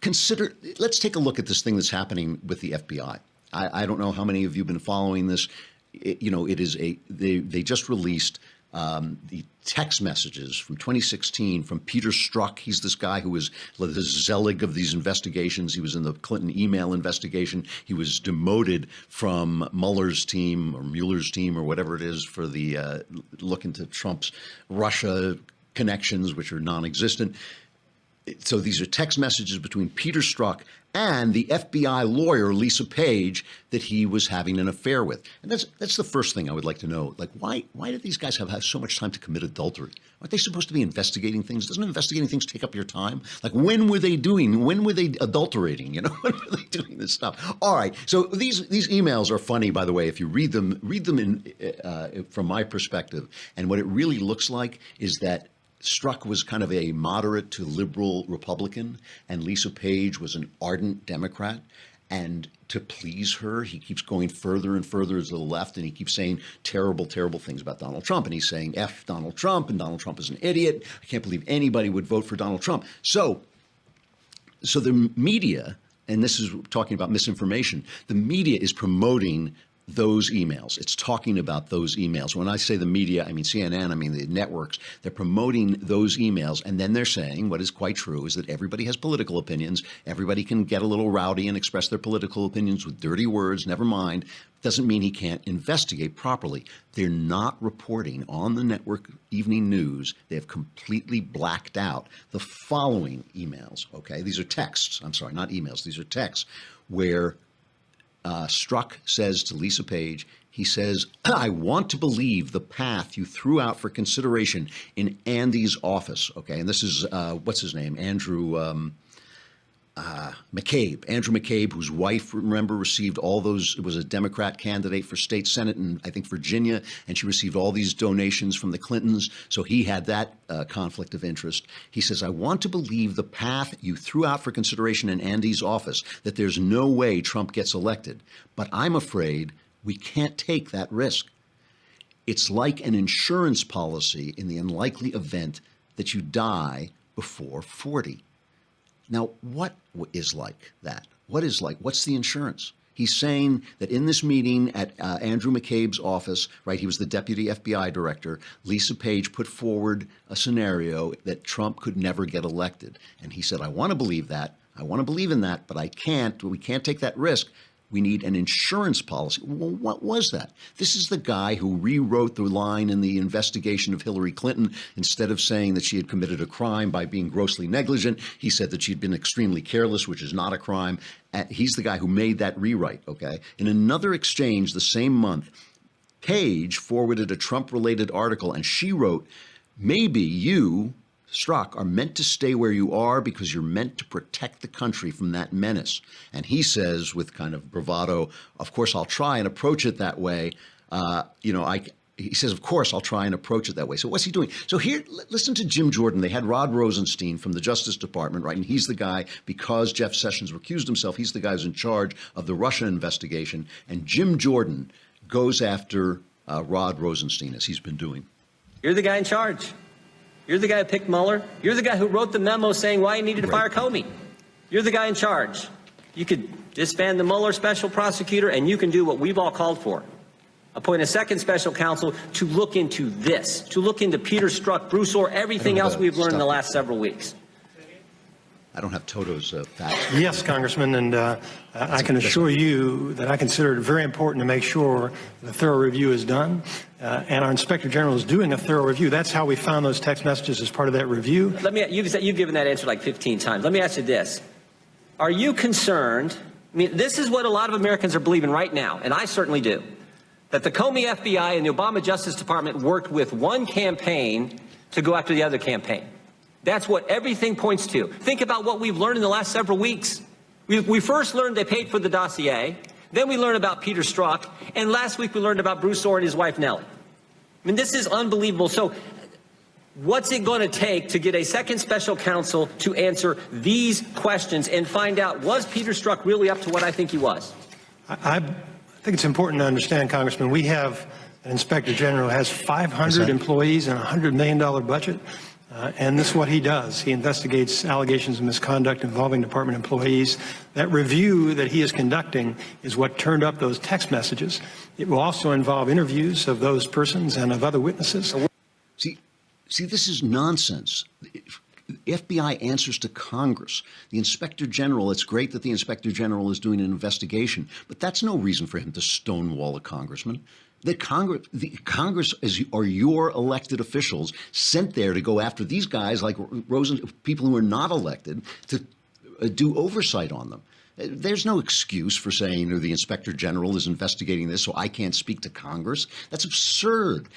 let's take a look at this thing that's happening with the FBI. I don't know how many of you have been following this. They just released the text messages from 2016 from Peter Strzok. He's this guy who was the Zelig of these investigations. He was in the Clinton email investigation. He was demoted from Mueller's team or Mueller's team or whatever it is for the look into Trump's Russia connections, which are non-existent. So these are text messages between Peter Strzok and the FBI lawyer, Lisa Page, that he was having an affair with. And that's the first thing I would like to know. Like, why do these guys have so much time to commit adultery? Aren't they supposed to be investigating things? Doesn't investigating things take up your time? Like, when were they adulterating? When were they doing this stuff? All right. So these emails are funny, by the way, if you read them in from my perspective. And what it really looks like is that Strzok was kind of a moderate to liberal Republican, and Lisa Page was an ardent Democrat. And to please her, he keeps going further and further to the left, and he keeps saying terrible, terrible things about Donald Trump. And he's saying F Donald Trump, and Donald Trump is an idiot. I can't believe anybody would vote for Donald Trump. So the media, and this is talking about misinformation, the media is promoting those emails. It's talking about those emails. When I say the media, I mean CNN, I mean the networks. They're promoting those emails, and then they're saying what is quite true is that everybody has political opinions. Everybody can get a little rowdy and express their political opinions with dirty words, never mind. Doesn't mean he can't investigate properly. They're not reporting on the network evening news. They have completely blacked out the following emails, okay? These are texts. I'm sorry, not emails. These are texts where Strzok says to Lisa Page, he says, I want to believe the path you threw out for consideration in Andy's office. Okay. And this is, what's his name? Andrew McCabe, whose wife, remember, received all those, it was a Democrat candidate for state Senate in, I think, Virginia, and she received all these donations from the Clintons. So he had that conflict of interest. He says, I want to believe the path you threw out for consideration in Andy's office, that there's no way Trump gets elected. But I'm afraid we can't take that risk. It's like an insurance policy in the unlikely event that you die before 40. Now, what is like that? What's the insurance? He's saying that in this meeting at Andrew McCabe's office, right, he was the deputy FBI director, Lisa Page put forward a scenario that Trump could never get elected. And he said, I want to believe that. I want to believe in that, but I can't. We can't take that risk. We need an insurance policy. Well, what was that? This is the guy who rewrote the line in the investigation of Hillary Clinton. Instead of saying that she had committed a crime by being grossly negligent, he said that she'd been extremely careless, which is not a crime. He's the guy who made that rewrite, okay? In another exchange the same month, Page forwarded a Trump-related article, and she wrote, maybe you, Strzok, are meant to stay where you are because you're meant to protect the country from that menace. And he says with kind of bravado, of course, I'll try and approach it that way. He says, of course, I'll try and approach it that way. So what's he doing? So here, listen to Jim Jordan. They had Rod Rosenstein from the Justice Department, right? And he's the guy, because Jeff Sessions recused himself, he's the guy who's in charge of the Russia investigation. And Jim Jordan goes after Rod Rosenstein, as he's been doing. You're the guy in charge. You're the guy who picked Mueller. You're the guy who wrote the memo saying why he needed to fire Comey. You're the guy in charge. You could disband the Mueller special prosecutor, and you can do what we've all called for. Appoint a second special counsel to look into this, to look into Peter Strzok, Bruce Orr, everything else we've learned in the last several weeks. I don't have Toto's facts. Yes, Congressman, and I can assure you that I consider it very important to make sure the thorough review is done, and our Inspector General is doing a thorough review. That's how we found those text messages as part of that review. You've given that answer like 15 times. Let me ask you this. Are you concerned? I mean, this is what a lot of Americans are believing right now, and I certainly do, that the Comey FBI and the Obama Justice Department worked with one campaign to go after the other campaign. That's what everything points to. Think about what we've learned in the last several weeks. We first learned they paid for the dossier. Then we learned about Peter Strzok. And last week we learned about Bruce Orr and his wife, Nellie. I mean, this is unbelievable. So what's it going to take to get a second special counsel to answer these questions and find out, was Peter Strzok really up to what I think he was? I think it's important to understand, Congressman, we have an Inspector General who has 500 employees and a $100 million budget. And this is what he does. He investigates allegations of misconduct involving department employees. That review that he is conducting is what turned up those text messages. It will also involve interviews of those persons and of other witnesses. See, this is nonsense. The FBI answers to Congress. The Inspector General, it's great that the Inspector General is doing an investigation, but that's no reason for him to stonewall a congressman. The Congress are your elected officials sent there to go after these guys like people who are not elected to do oversight on them. There's no excuse for saying the Inspector General is investigating this, so I can't speak to Congress. That's absurd.